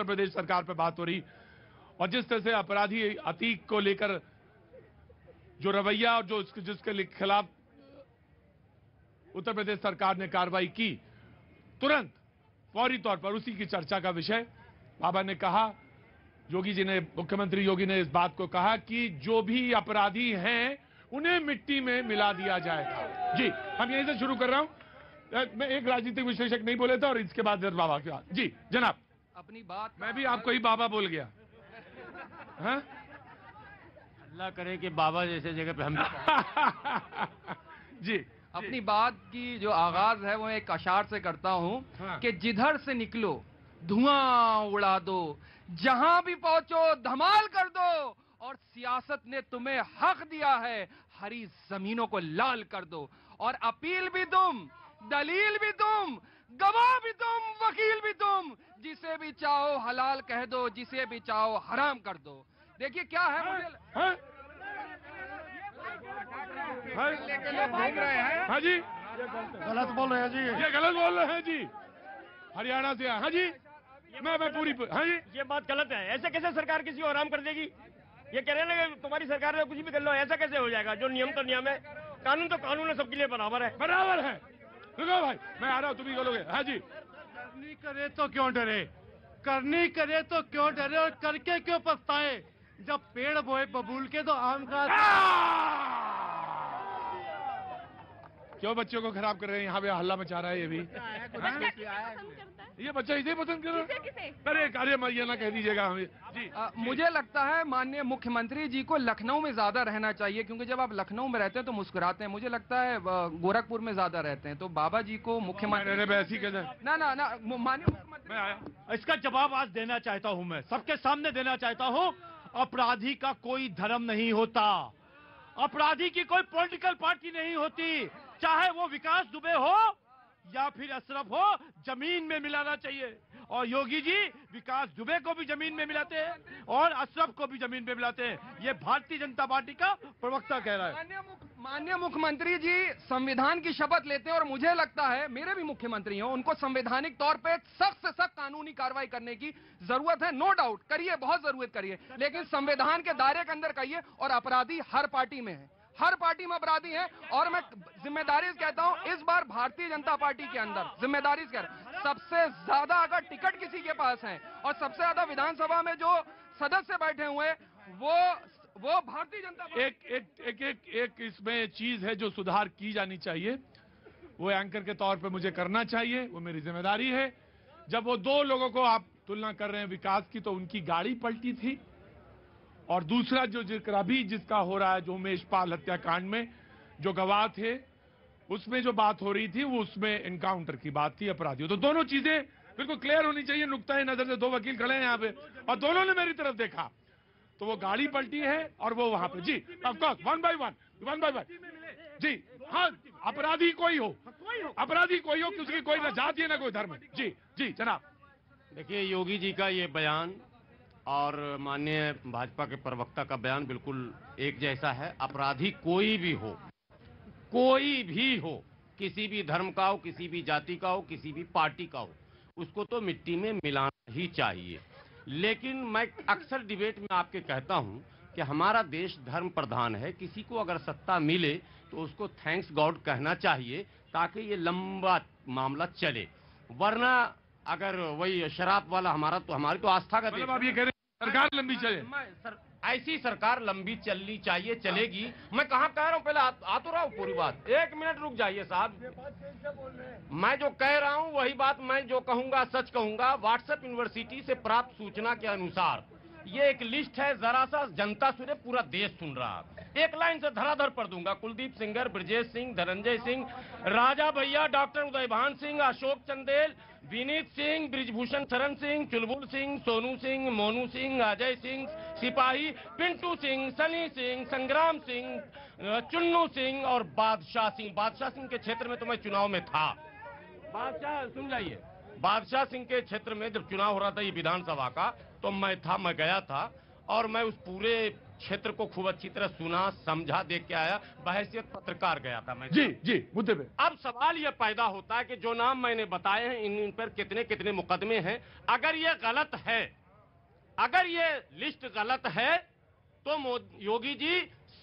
उत्तर प्रदेश सरकार पे बात हो रही, और जिस तरह से अपराधी अतीक को लेकर जो रवैया और जो जिसके खिलाफ उत्तर प्रदेश सरकार ने कार्रवाई की, तुरंत फौरी तौर पर उसी की चर्चा का विषय बाबा ने कहा, योगी जी ने, मुख्यमंत्री योगी ने इस बात को कहा कि जो भी अपराधी हैं उन्हें मिट्टी में मिला दिया जाएगा। जी, हम यहीं से शुरू कर रहा हूं। मैं एक राजनीतिक विश्लेषक नहीं बोले थे और इसके बाद बाबा के बाद। जी जनाब, अपनी बात मैं भी आपको ही बाबा बोल गया। हाँ, अल्लाह करे कि बाबा जैसे जगह पे हम जी, अपनी बात की जो आगाज है वो एक अशार से करता हूँ हाँ। कि जिधर से निकलो धुआं उड़ा दो, जहां भी पहुंचो धमाल कर दो, और सियासत ने तुम्हें हक दिया है, हरी जमीनों को लाल कर दो। और अपील भी तुम, दलील भी तुम, गवाह भी तुम, वकील भी तुम, जिसे भी चाहो हलाल कह दो, जिसे भी चाहो हराम कर दो। देखिए क्या है, हाँ, हाँ जी, गलत बोल रहे हैं जी। ये गलत बोल रहे हैं जी, हरियाणा से। हाँ जी, मैं पूरी, हाँ जी, ये बात गलत है। ऐसे कैसे सरकार किसी को आराम कर देगी? ये कह रहे हैं ना कि तुम्हारी सरकार है, कुछ भी कर लो, ऐसा कैसे हो जाएगा? जो नियम तो नियम है, कानून तो कानून है, सबके लिए बराबर है। बराबर है। रुको भाई, मैं आ रहा हूँ, तुम ही बोलोगे। हाँ जी, करनी करे तो क्यों डरे, करनी करे तो क्यों डरे, और करके क्यों पछताए? जब पेड़ बोए बबूल के तो आम का। क्यों बच्चों को खराब कर रहे हैं? यहाँ पे हल्ला मचा रहा है ये भी। ये बच्चा इसे पसंद कर रहा है? अरे अरे ये ना कह दीजिएगा हमें जी। मुझे लगता है माननीय मुख्यमंत्री जी को लखनऊ में ज्यादा रहना चाहिए, क्योंकि जब आप लखनऊ में रहते हैं तो मुस्कुराते हैं। मुझे लगता है गोरखपुर में ज्यादा रहते हैं, तो बाबा जी को मुख्यमंत्री ऐसी कैसे? ना माननीय मुख्यमंत्री, मैं आया, इसका जवाब आज देना चाहता हूं, मैं सबके सामने देना चाहता हूं। अपराधी का कोई धर्म नहीं होता, अपराधी की कोई पॉलिटिकल पार्टी नहीं होती, चाहे वो विकास दुबे हो या फिर अशरफ हो, जमीन में मिलाना चाहिए। और योगी जी विकास दुबे को भी जमीन में मिलाते हैं और अशरफ को भी जमीन में मिलाते हैं। ये भारतीय जनता पार्टी का प्रवक्ता कह रहा है। माननीय मुख्यमंत्री जी संविधान की शपथ लेते हैं, और मुझे लगता है मेरे भी मुख्यमंत्री हो, उनको संवैधानिक तौर पे सख्त से सख्त कानूनी कार्रवाई करने की जरूरत है। नो डाउट करिए, बहुत जरूरत करिए, लेकिन संविधान के दायरे के अंदर करिए। और अपराधी हर पार्टी में है, हर पार्टी में अपराधी हैं, और मैं जिम्मेदारी से कहता हूं, इस बार भारतीय जनता पार्टी के अंदर जिम्मेदारी से कह रहा हूं, सबसे ज्यादा अगर टिकट किसी के पास है और सबसे ज्यादा विधानसभा में जो सदस्य बैठे हुए वो भारतीय जनता पार्टी। एक इसमें चीज है जो सुधार की जानी चाहिए, वो एंकर के तौर पे मुझे करना चाहिए, वो मेरी जिम्मेदारी है। जब वो दो लोगों को आप तुलना कर रहे हैं विकास की, तो उनकी गाड़ी पलटी थी, और दूसरा जो जिक्र अभी जिसका हो रहा है, जो उमेश पाल हत्याकांड में जो गवाह थे, उसमें जो बात हो रही थी वो उसमें एनकाउंटर की बात थी अपराधियों। तो दोनों चीजें बिल्कुल क्लियर होनी चाहिए। नुक्ता नजर से दो वकील खड़े हैं यहाँ पे और दोनों ने मेरी तरफ देखा, तो वो गाड़ी पलटी है और वो वहां पे। जी of course, one by one जी। हाँ, अपराधी कोई हो, अपराधी कोई हो, किसी की कोई ना जाति है ना कोई धर्म है। जी जी जनाब। देखिए, योगी जी का ये बयान और माननीय भाजपा के प्रवक्ता का बयान बिल्कुल एक जैसा है। अपराधी कोई भी हो, कोई भी हो, किसी भी धर्म का हो, किसी भी जाति का हो, किसी भी पार्टी का हो, उसको तो मिट्टी में मिलाना ही चाहिए। लेकिन मैं अक्सर डिबेट में आपके कहता हूं कि हमारा देश धर्म प्रधान है। किसी को अगर सत्ता मिले तो उसको थैंक्स गॉड कहना चाहिए, ताकि ये लंबा मामला चले। वरना अगर वही शराब वाला हमारी तो आस्था का मतलब आप ये कह रहे हैं सरकार लंबी चले? ऐसी सरकार लंबी चलनी चाहिए, चलेगी। मैं कहाँ कह रहा हूँ, पहले आ तो रहा हूँ पूरी बात। एक मिनट रुक जाइए साहब। मैं जो कह रहा हूँ वही बात मैं जो कहूंगा सच कहूंगा। व्हाट्सएप यूनिवर्सिटी से प्राप्त सूचना के अनुसार ये एक लिस्ट है, जरा सा जनता सुने, पूरा देश सुन रहा। एक लाइन से धराधर पढ़ दूंगा। कुलदीप सिंगर, ब्रजेश सिंह, धनंजय सिंह, राजा भैया, डॉक्टर उदयभान सिंह, अशोक चंदेल, विनीत सिंह, ब्रिजभूषण शरण सिंह, चुलबुल सिंह, सोनू सिंह, मोनू सिंह, अजय सिंह सिपाही, पिंटू सिंह, सनी सिंह, संग्राम सिंह, चुन्नू सिंह और बादशाह सिंह। बादशाह सिंह के क्षेत्र में तो मैं चुनाव में था। बादशाह सुन जाइए, बादशाह सिंह के क्षेत्र में जब चुनाव हो रहा था ये विधानसभा का, तो मैं गया था और मैं उस पूरे क्षेत्र को खूब अच्छी तरह सुना, समझा, देख के आया। बहैसियत पत्रकार गया था मैं। जी मुद्दे पे। अब सवाल यह पैदा होता है कि जो नाम मैंने बताए हैं इन पर कितने कितने मुकदमे हैं। अगर ये गलत है, अगर ये लिस्ट गलत है तो योगी जी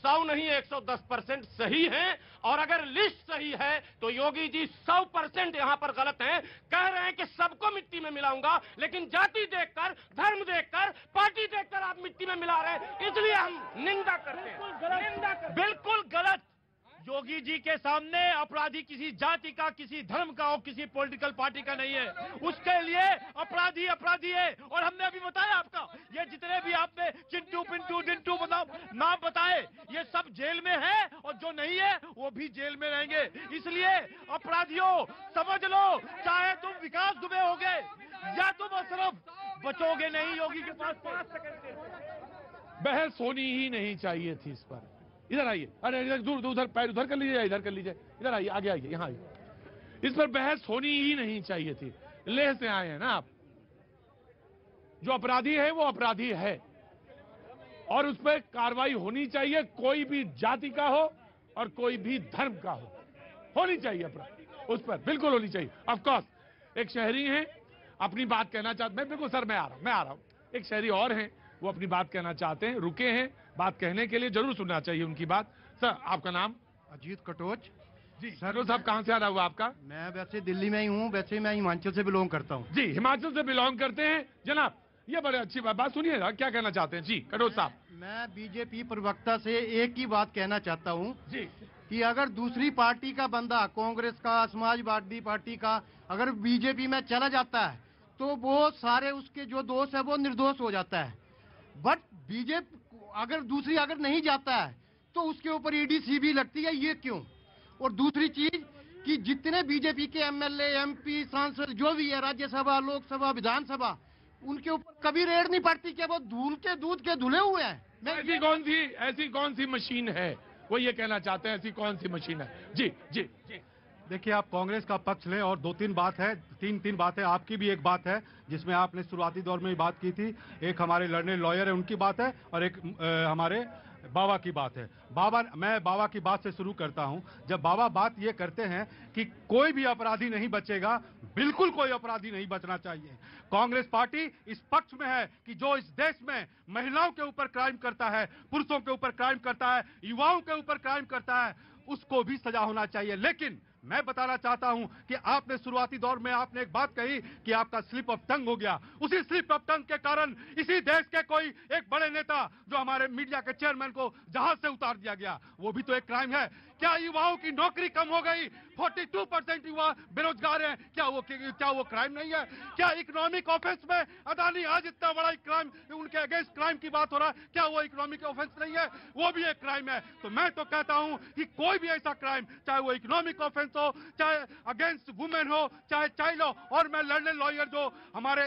100 नहीं 110% सही हैं, और अगर लिस्ट सही है तो योगी जी 100% यहां पर गलत हैं। कह रहे हैं कि सबको मिट्टी में मिलाऊंगा, लेकिन जाति देखकर, धर्म देखकर, पार्टी देखकर आप मिट्टी में मिला रहे हैं, इसलिए हम निंदा करते हैं। बिल्कुल गलत। योगी जी के सामने अपराधी किसी जाति का, किसी धर्म का और किसी पॉलिटिकल पार्टी का नहीं है। उसके लिए अपराधी अपराधी है। और हमने अभी बताया आपका, ये जितने भी आपने चिंटू पिंटू डिंटू नाम बताए, ये सब जेल में है, और जो नहीं है वो भी जेल में रहेंगे। इसलिए अपराधियों समझ लो, चाहे तुम विकास दुबे होगे या तुम सिर्फ बचोगे नहीं योगी के पास। 5 सेकंड के बहस होनी ही नहीं चाहिए थी इस पर। इधर आइए, अरे इधर दूर उधर पैर उधर कर लीजिए, इधर कर लीजिए, इधर आइए, आगे आइए, यहाँ आइए। इस पर बहस होनी ही नहीं चाहिए थी। लेह से आए हैं ना आप। जो अपराधी है वो अपराधी है, और उस पर कार्रवाई होनी चाहिए, कोई भी जाति का हो और कोई भी धर्म का हो, होनी चाहिए अपराध, उस पर बिल्कुल होनी चाहिए। ऑफ कोर्स एक शहरी हैं, अपनी बात कहना चाहते, मैं बिल्कुल सर मैं आ रहा हूं। एक शहरी और हैं, वो अपनी बात कहना चाहते हैं, रुके हैं बात कहने के लिए, जरूर सुनना चाहिए उनकी बात। सर आपका नाम? अजीत कटोच। जी सर साहब, कहां से आ रहा हुआ आपका? मैं वैसे दिल्ली में ही हूँ, वैसे मैं हिमाचल से बिलोंग करता हूँ। जी हिमाचल से बिलोंग करते हैं जनाब, ये बड़े अच्छी बात सुनिए, क्या कहना चाहते हैं जी कटोच साहब? मैं बीजेपी प्रवक्ता से एक ही बात कहना चाहता हूँ जी, कि अगर दूसरी पार्टी का बंदा, कांग्रेस का, समाजवादी पार्टी का, अगर बीजेपी में चला जाता है तो वो सारे उसके जो दोष है वो निर्दोष हो जाता है। बट बीजेपी अगर दूसरी अगर नहीं जाता है तो उसके ऊपर ईडी सीबी लगती है, ये क्यों? और दूसरी चीज कि जितने बीजेपी के एमएलए, एमपी, सांसद जो भी है, राज्यसभा, लोकसभा, विधानसभा, उनके ऊपर कभी रेड नहीं पड़ती कि वो धूल के दूध के धुले हुए हैं। ऐसी कौन सी मशीन है, वो ये कहना चाहते हैं, ऐसी कौन सी मशीन है? जी जी जी। देखिए, आप कांग्रेस का पक्ष लें और 2-3 बात है, 3 बात है। आपकी भी एक बात है जिसमें आपने शुरुआती दौर में ही बात की थी। एक हमारे लड़ने लॉयर है उनकी बात है, और एक हमारे बाबा की बात है। मैं बाबा की बात से शुरू करता हूं। जब बाबा बात ये करते हैं कि कोई भी अपराधी नहीं बचेगा, बिल्कुल कोई अपराधी नहीं बचना चाहिए। कांग्रेस पार्टी इस पक्ष में है कि जो इस देश में महिलाओं के ऊपर क्राइम करता है, पुरुषों के ऊपर क्राइम करता है, युवाओं के ऊपर क्राइम करता है, उसको भी सजा होना चाहिए। लेकिन मैं बताना चाहता हूं कि आपने शुरुआती दौर में आपने एक बात कही कि आपका स्लिप ऑफ टंग हो गया। उसी स्लिप ऑफ टंग के कारण इसी देश के कोई एक बड़े नेता, जो हमारे मीडिया के चेयरमैन को जहाज से उतार दिया गया, वो भी तो एक क्राइम है। क्या युवाओं की नौकरी कम हो गई? 42% युवा बेरोजगार हैं, क्या वो क्राइम नहीं है? क्या इकोनॉमिक ऑफेंस में अदानी आज इतना बड़ा क्राइम, उनके अगेंस्ट क्राइम की बात हो रहा है, क्या वो इकोनॉमिक ऑफेंस नहीं है? वो भी एक क्राइम है। तो मैं तो कहता हूं कि कोई भी ऐसा क्राइम, चाहे वो इकोनॉमिक ऑफेंस हो, चाहे अगेंस्ट वुमेन हो, चाहे चाइल्ड हो, और मैं लड़ने लॉयर जो हमारे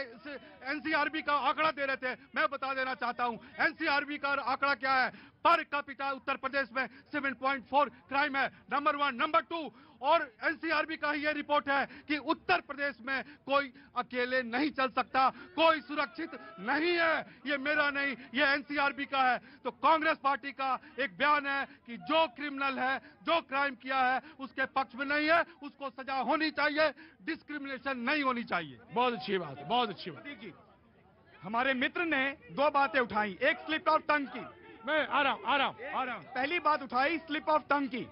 एनसीआरबी का आंकड़ा दे रहे थे, मैं बता देना चाहता हूं एनसीआरबी का आंकड़ा क्या है। पर कैपिटा उत्तर प्रदेश में 7.4 क्राइम है, नंबर 1। नंबर 2, और एनसीआरबी का ही ये रिपोर्ट है कि उत्तर प्रदेश में कोई अकेले नहीं चल सकता, कोई सुरक्षित नहीं है। ये मेरा नहीं, ये एनसीआरबी का है। तो कांग्रेस पार्टी का एक बयान है कि जो क्रिमिनल है, जो क्राइम किया है, उसके पक्ष में नहीं है, उसको सजा होनी चाहिए, डिस्क्रिमिनेशन नहीं होनी चाहिए। बहुत अच्छी बात है, बहुत अच्छी बात। हमारे मित्र ने 2 बातें उठाई, एक स्लिप ऑफ टंग की। मैं आ रहा हूं। पहली बात उठाई स्लिप ऑफ टंग की।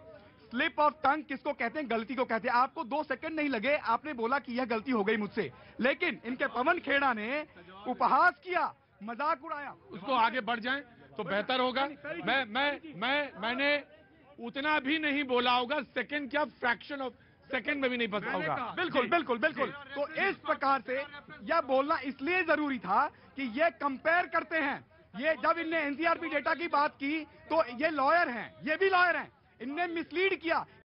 स्लिप ऑफ टंग किसको कहते हैं? गलती को कहते हैं। आपको 2 सेकंड नहीं लगे, आपने बोला कि यह गलती हो गई मुझसे, लेकिन इनके पवन खेड़ा ने उपहास किया, मजाक उड़ाया। उसको आगे बढ़ जाएं तो बेहतर होगा। मैंने उतना भी नहीं बोला होगा, सेकंड क्या फ्रैक्शन ऑफ सेकंड में भी नहीं फंसा होगा। बिल्कुल बिल्कुल बिल्कुल। तो इस प्रकार से यह बोलना इसलिए जरूरी था कि ये कंपेयर करते हैं। ये जब इनने एनसीआरबी डेटा की बात की तो ये लॉयर हैं, ये भी लॉयर हैं, इनने मिसलीड किया।